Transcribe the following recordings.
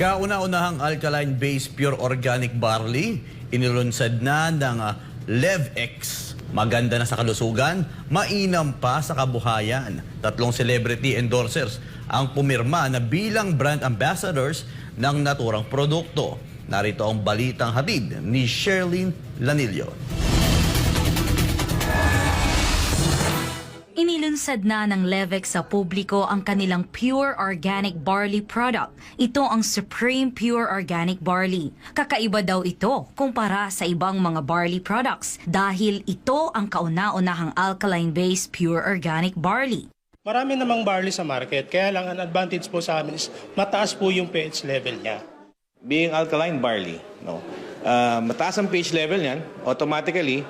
Kauna-unahang alkaline-based pure organic barley, inilunsad na ng LevX. Maganda na sa kalusugan, mainam pa sa kabuhayan. 3 celebrity endorsers ang pumirma na bilang brand ambassadors ng naturang produkto. Narito ang balitang hatid ni Sherlyn Lanillo. Inilunsad na ng LevX sa publiko ang kanilang Pure Organic Barley product. Ito ang Supreme Pure Organic Barley. Kakaiba daw ito kumpara sa ibang mga barley products dahil ito ang kauna-unahang alkaline-based Pure Organic Barley. Marami namang barley sa market, kaya lang ang advantage po sa amin is mataas po yung pH level niya. Being alkaline barley, mataas ang pH level niyan, automatically,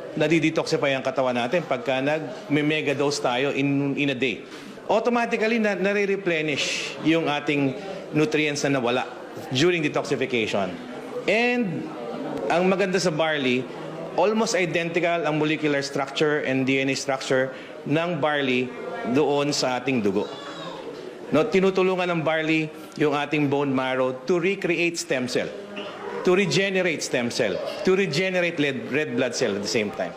nadidetoxify ang katawan natin pagka nag-mega dose tayo in a day. Automatically, nare-replenish yung ating nutrients na nawala during detoxification. And ang maganda sa barley, almost identical ang molecular structure and DNA structure ng barley doon sa ating dugo. Tinutulungan ng barley yung ating bone marrow to recreate stem cell, to regenerate stem cell, to regenerate red blood cell at the same time.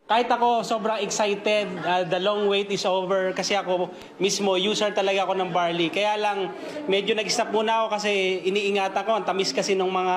Kahit ako sobrang excited, the long wait is over kasi ako mismo user talaga ako ng barley. Kaya lang medyo nag-stop muna ako kasi iniingatan ko, ang tamis kasi ng mga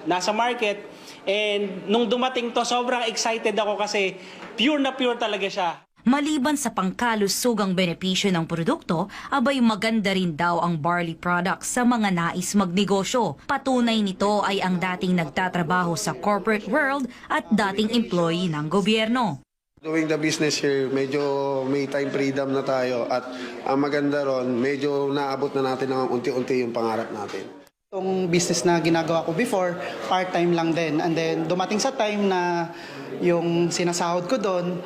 nasa market. And nung dumating to, sobrang excited ako kasi pure na pure talaga siya. Maliban sa pangkalusugang benepisyo ng produkto, abay maganda rin daw ang barley products sa mga nais magnegosyo. Patunay nito ay ang dating nagtatrabaho sa corporate world at dating employee ng gobyerno. Doing the business here, medyo may time freedom na tayo at ang maganda ron, medyo naabot na natin ng unti-unti yung pangarap natin. Itong business na ginagawa ko before, part-time lang din. And then dumating sa time na yung sinasahod ko doon,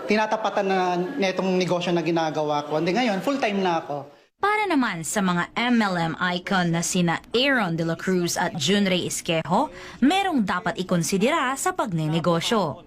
tinatapatan na netong negosyo na ginagawa ko. And then ngayon, full-time na ako. Para naman sa mga MLM icon na sina Aaron De La Cruz at Junrey Esquejo, merong dapat ikonsidera sa pagnenegosyo.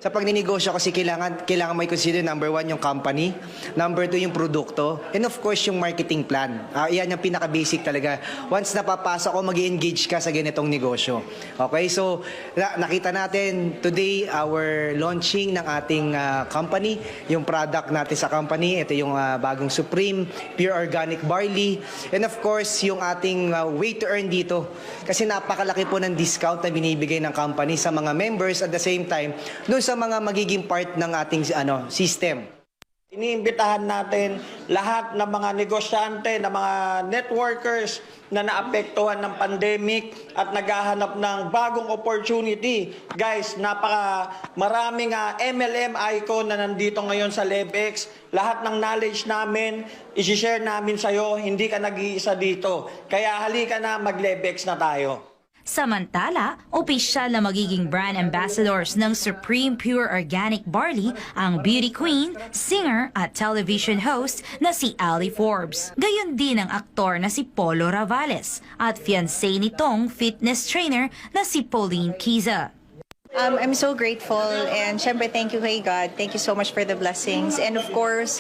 Sa pagninegosyo kasi kailangan may consider number 1 yung company, number 2 yung produkto, and of course yung marketing plan. Yan yung pinaka-basic talaga. Once napapasok ko, mag-engage ka sa ganitong negosyo. Okay, so nakita natin today our launching ng ating company, yung product natin sa company, ito yung bagong Supreme Pure Organic Barley, and of course yung ating way to earn dito. Kasi napakalaki po ng discount na binibigay ng company sa mga members at the same time, doon sa mga magiging part ng ating system. Iniimbitahan natin lahat ng mga negosyante, ng mga networkers na naapektuhan ng pandemic at naghahanap ng bagong opportunity. Guys, maraming MLM icon na nandito ngayon sa LevX. Lahat ng knowledge namin, isi-share namin sa'yo, hindi ka nag-iisa dito. Kaya halika na, mag-LevX na tayo. Samantala, opisyal na magiging brand ambassadors ng Supreme Pure Organic Barley ang beauty queen, singer at television host na si Ali Forbes. Gayon din ang aktor na si Polo Ravales at fiancé nitong fitness trainer na si Pauline Kiza. I'm so grateful and syempre thank you kay God. Thank you so much for the blessings. And of course,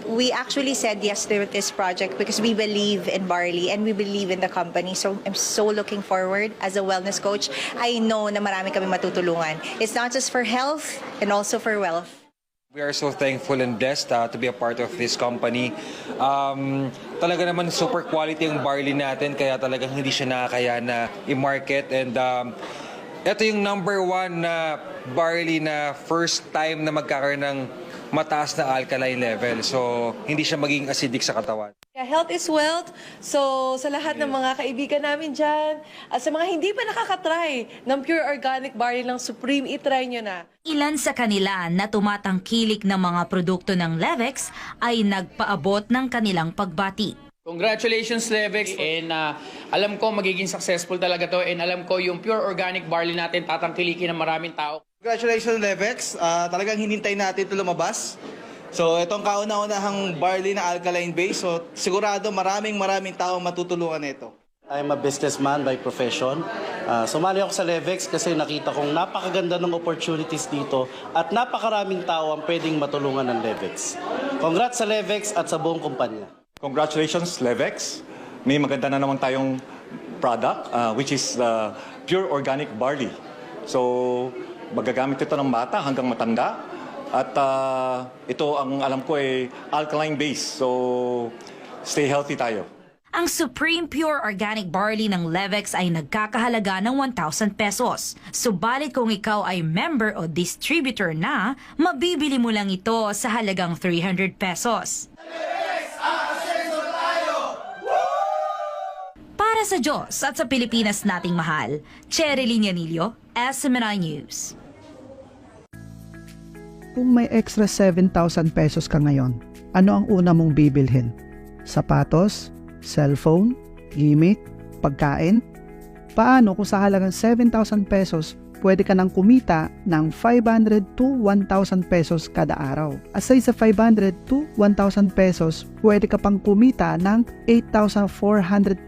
we actually said yes to this project because we believe in barley and we believe in the company. So I'm so looking forward as a wellness coach. I know na marami kami matutulungan. It's not just for health and also for wealth. We are so thankful and blessed to be a part of this company. Talaga naman super quality yung barley natin kaya talagang hindi siya nakakaya na i-market and ito yung number 1 na barley na first time na magkakaroon ng mataas na alkaline level. So, hindi siya maging acidic sa katawan. Health is wealth. So, sa lahat ng mga kaibigan namin dyan, at sa mga hindi pa nakakatry ng pure organic barley ng Supreme, itry nyo na. Ilan sa kanila na tumatangkilik ng mga produkto ng LevX ay nagpaabot ng kanilang pagbati. Congratulations, LevX. And alam ko magiging successful talaga to and alam ko yung pure organic barley natin tatangkilikin ng maraming tao. Congratulations, LevX. Talagang hinintay natin ito lumabas. So itong kauna-unahang barley na alkaline base. So sigurado maraming tao matutulungan nito. I'm a businessman by profession. Sumali ako sa LevX kasi nakita kong napakaganda ng opportunities dito at napakaraming tao ang pwedeng matulungan ng LevX. Congrats sa LevX at sa buong kumpanya. Congratulations, LevX. may maganda na naman tayong product, which is pure organic barley. So, magagamit ito ng bata hanggang matanda. At ito ang alam ko ay alkaline base. So, stay healthy tayo. Ang Supreme Pure Organic Barley ng Levex ay nagkakahalaga ng 1,000 pesos. Subalit kung ikaw ay member o distributor na, mabibili mo lang ito sa halagang 300 pesos. Para sa Diyos at sa Pilipinas nating mahal, Cherilyn Yanilio, SMNI News. Kung may extra 7,000 pesos ka ngayon, ano ang una mong bibilhin? Sapatos? Cellphone? Gimmick? Pagkain? Paano kung sa halagang 7,000 pesos, pwede ka nang kumita ng 500 to 1,000 pesos kada araw? Aside sa 500 to 1,000 pesos, pwede ka pang kumita ng 8,400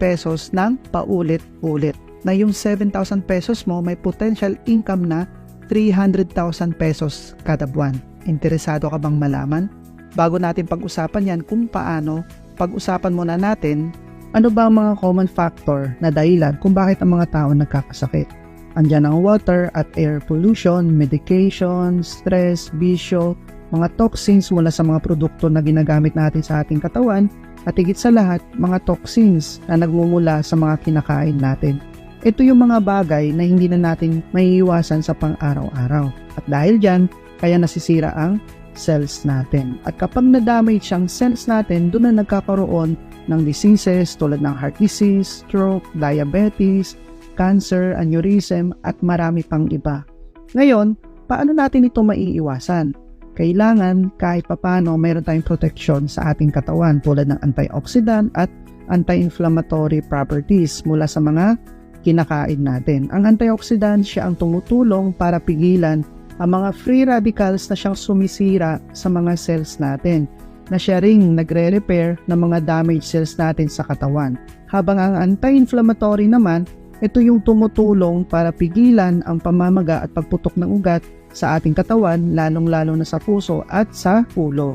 pesos ng paulit-ulit. Na yung 7,000 pesos mo may potential income na 300,000 pesos kada buwan. Interesado ka bang malaman? Bago natin pag-usapan yan kung paano, pag-usapan muna natin ano ba ang mga common factor na dahilan kung bakit ang mga tao nagkakasakit. Andyan ang water at air pollution, medication, stress, bisyo, mga toxins mula sa mga produkto na ginagamit natin sa ating katawan at higit sa lahat, mga toxins na nagmumula sa mga kinakain natin. Ito yung mga bagay na hindi na natin maiiwasan sa pang-araw-araw. At dahil dyan, kaya nasisira ang cells natin. At kapag na-damage ang cells natin, doon na nagkakaroon ng diseases tulad ng heart disease, stroke, diabetes, cancer, aneurysm, at marami pang iba. Ngayon, paano natin ito maiiwasan? Kailangan kahit papano mayroon tayong protection sa ating katawan tulad ng antioxidant at anti-inflammatory properties mula sa mga kinakain natin. Ang antioxidant, siya ang tumutulong para pigilan ang mga free radicals na siyang sumisira sa mga cells natin, na siya ring nagre-repair ng mga damaged cells natin sa katawan. Habang ang anti-inflammatory naman, ito yung tumutulong para pigilan ang pamamaga at pagputok ng ugat sa ating katawan, lalong-lalo na sa puso at sa ulo.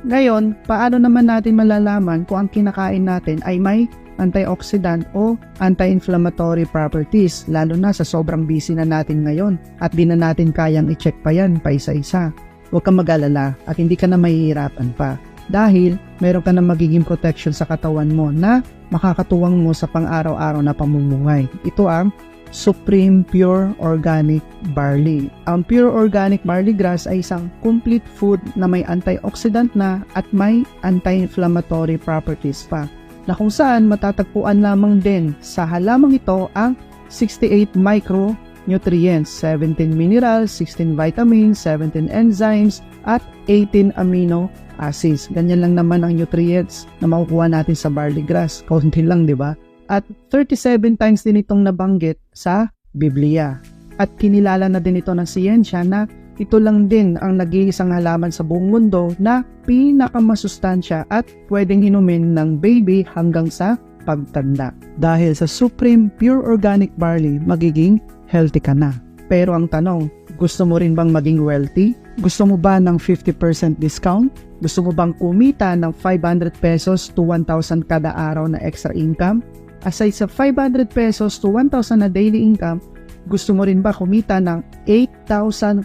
Ngayon, paano naman natin malalaman kung ang kinakain natin ay may antioxidant o anti-inflammatory properties, lalo na sa sobrang busy na natin ngayon at di na natin kayang i-check pa yan pa isa-isa? Huwag kang mag-alala at hindi ka na mahihirapan pa dahil meron ka na magiging protection sa katawan mo na makakatuwang mo sa pang-araw-araw na pamumuhay. Ito ang Supreme Pure Organic Barley. Ang Pure Organic Barley Grass ay isang complete food na may antioxidant na at may anti-inflammatory properties pa, na kung saan matatagpuan lamang din sa halamang ito ang 68 micronutrients, 17 minerals, 16 vitamins, 17 enzymes, at 18 amino acids. Ganyan lang naman ang nutrients na makukuha natin sa barley grass. Kaunti lang, di ba? At 37 times din itong nabanggit sa Biblia. At kinilala na din ito ng siyensya na ito lang din ang nag-iisang halaman sa buong mundo na pinakamasustansya at pwedeng inumin ng baby hanggang sa pagtanda. Dahil sa Supreme Pure Organic Barley, magiging healthy ka na. Pero ang tanong, gusto mo rin bang maging wealthy? Gusto mo ba ng 50% discount? Gusto mo bang kumita ng 500 pesos to 1,000 kada araw na extra income? Aside sa 500 pesos to 1,000 na daily income, gusto mo rin ba kumita ng 8,400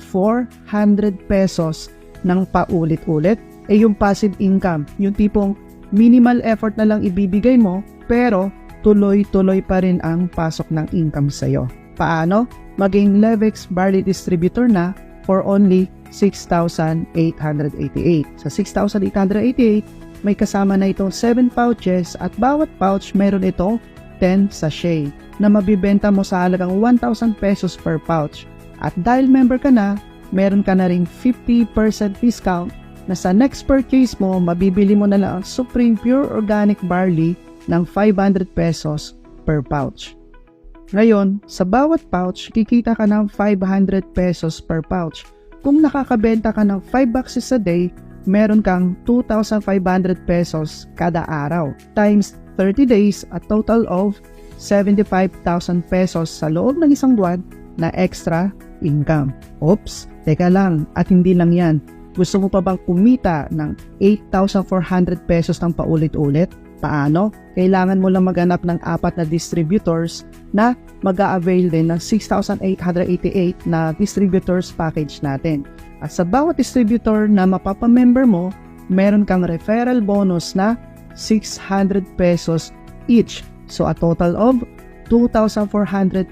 pesos ng paulit-ulit? Yung passive income, yung tipong minimal effort na lang ibibigay mo, pero tuloy-tuloy pa rin ang pasok ng income sa'yo. Paano? Maging Levex Barley Distributor na for only 6,888. Sa 6,888, may kasama na itong 7 pouches at bawat pouch meron ito 10 sachet na mabibenta mo sa halagang 1,000 pesos per pouch. At dahil member ka na, meron ka na ring 50% discount na sa next purchase mo, mabibili mo na lang ang Supreme Pure Organic Barley ng 500 pesos per pouch. Ngayon, sa bawat pouch, kikita ka ng 500 pesos per pouch. Kung nakakabenta ka ng 5 boxes a day, meron kang 2,500 pesos kada araw times 30 days, a total of 75,000 pesos sa loob ng isang buwan na extra income. Oops, teka lang, at hindi lang yan. Gusto mo pa bang kumita ng 8,400 pesos ng paulit-ulit? Paano? Kailangan mo lang maghanap ng 4 na distributors na mag-a-avail din ng 6,888 na distributors package natin. At sa bawat distributor na mapapamember mo, meron kang referral bonus na 600 pesos each. So a total of 2,400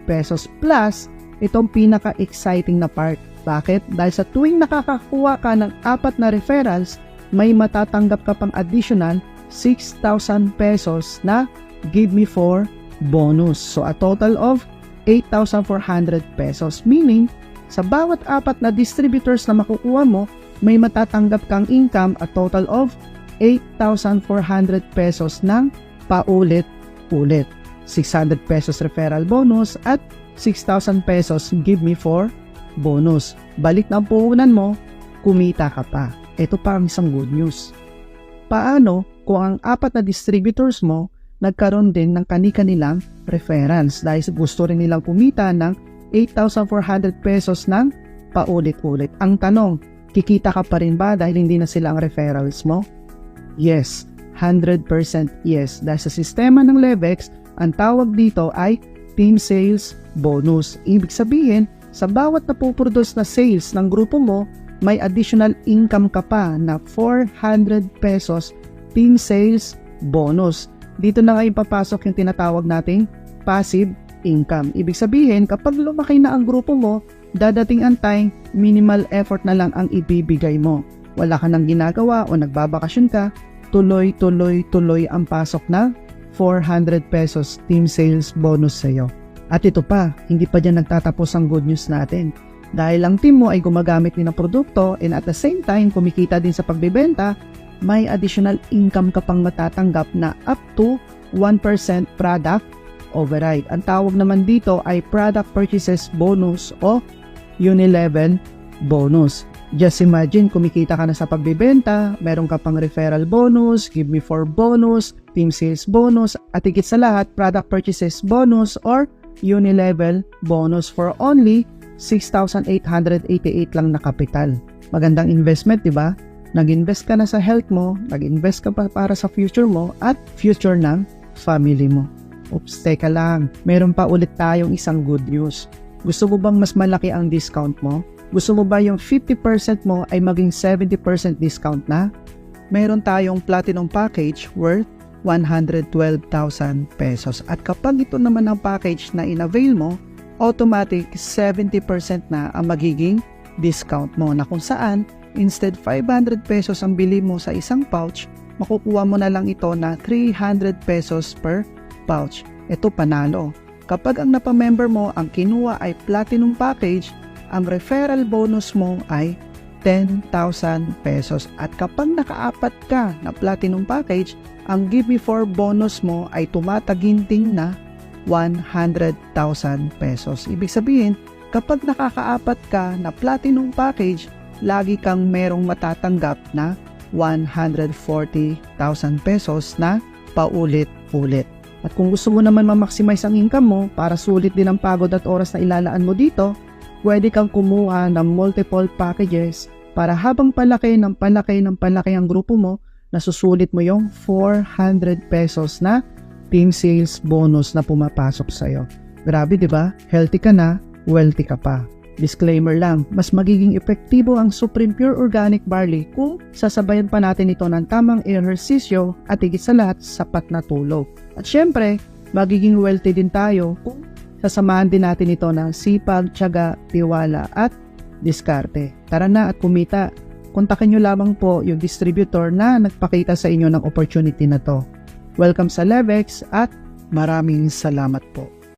pesos plus itong pinaka-exciting na part. Bakit? Dahil sa tuwing nakakakuha ka ng 4 na referrals, may matatanggap ka pang additional 6,000 pesos na Give Me 4 bonus. So a total of 8,400 pesos. Meaning, sa bawat 4 na distributors na makukuha mo, may matatanggap kang income a total of 8,400 pesos ng paulit-ulit. 600 pesos referral bonus at 6,000 pesos Give Me 4 bonus. Balik na ang puhunan mo, kumita ka pa. Ito pa ang isang good news. Paano kung ang 4 na distributors mo nagkaroon din ng kani-kanilang referrals dahil gusto rin nilang kumita ng 8,400 pesos ng paulit-ulit? Ang tanong, kikita ka pa rin ba dahil hindi na sila ang referrals mo? Yes, 100% yes. Dahil sa sistema ng Levex, ang tawag dito ay team sales bonus. Ibig sabihin, sa bawat napuproduce na sales ng grupo mo, may additional income ka pa na 400 pesos team sales bonus. Dito na nga ipapasok yung tinatawag nating passive income. Ibig sabihin, kapag lumaki na ang grupo mo, dadating ang time, minimal effort na lang ang ibibigay mo. Wala ka nang ginagawa o nagbabakasyon ka, tuloy ang pasok na 400 pesos team sales bonus sa'yo. At ito pa, hindi pa dyan nagtatapos ang good news natin. Dahil ang team mo ay gumagamit din ng produkto and at the same time kumikita din sa pagbebenta, may additional income ka pang matatanggap na up to 1% product override. Ang tawag naman dito ay product purchases bonus o unilevel bonus. Just imagine, kumikita ka na sa pagbebenta, meron ka pang referral bonus, Give Me 4 bonus, team sales bonus, at higit sa lahat, product purchases bonus or unilevel bonus for only 6,888 lang na kapital. Magandang investment, di ba? Nag-invest ka na sa health mo, nag-invest ka pa para sa future mo at future ng family mo. Oops, teka lang. Meron pa ulit tayong isang good news. Gusto mo bang mas malaki ang discount mo? Gusto mo ba yung 50% mo ay maging 70% discount na? Meron tayong platinum package worth 112,000 pesos. At kapag ito naman ang package na in-avail mo, automatic 70% na ang magiging discount mo na kung saan instead 500 pesos ang bili mo sa isang pouch, makukuha mo na lang ito na 300 pesos per pouch. Ito panalo. Kapag ang napamember mo ang kinuha ay platinum package, ang referral bonus mo ay 10,000 pesos. At kapag nakaapat ka na platinum package, ang Give Me 4 bonus mo ay tumataginting na 100,000 pesos. Ibig sabihin, kapag nakakaapat ka na platinum package, lagi kang merong matatanggap na 140,000 pesos na paulit-ulit. At kung gusto mo naman ma-maximize ang income mo para sulit din ang pagod at oras na ilalaan mo dito, pwede kang kumuha ng multiple packages para habang palaki ang grupo mo, nasusulit mo yung 400 pesos na team sales bonus na pumapasok sa'yo. Grabe, di ba? Healthy ka na, wealthy ka pa. Disclaimer lang, mas magiging epektibo ang Supreme Pure Organic Barley kung sasabayan pa natin ito ng tamang ehersisyo at higit sa lahat, sapat na tulog. At syempre, magiging wealthy din tayo kung sasamahan din natin ito ng sipag, tiyaga, tiwala at diskarte. Tara na at kumita. Kontakin nyo lamang po yung distributor na nagpakita sa inyo ng opportunity na to. Welcome sa Levex at maraming salamat po.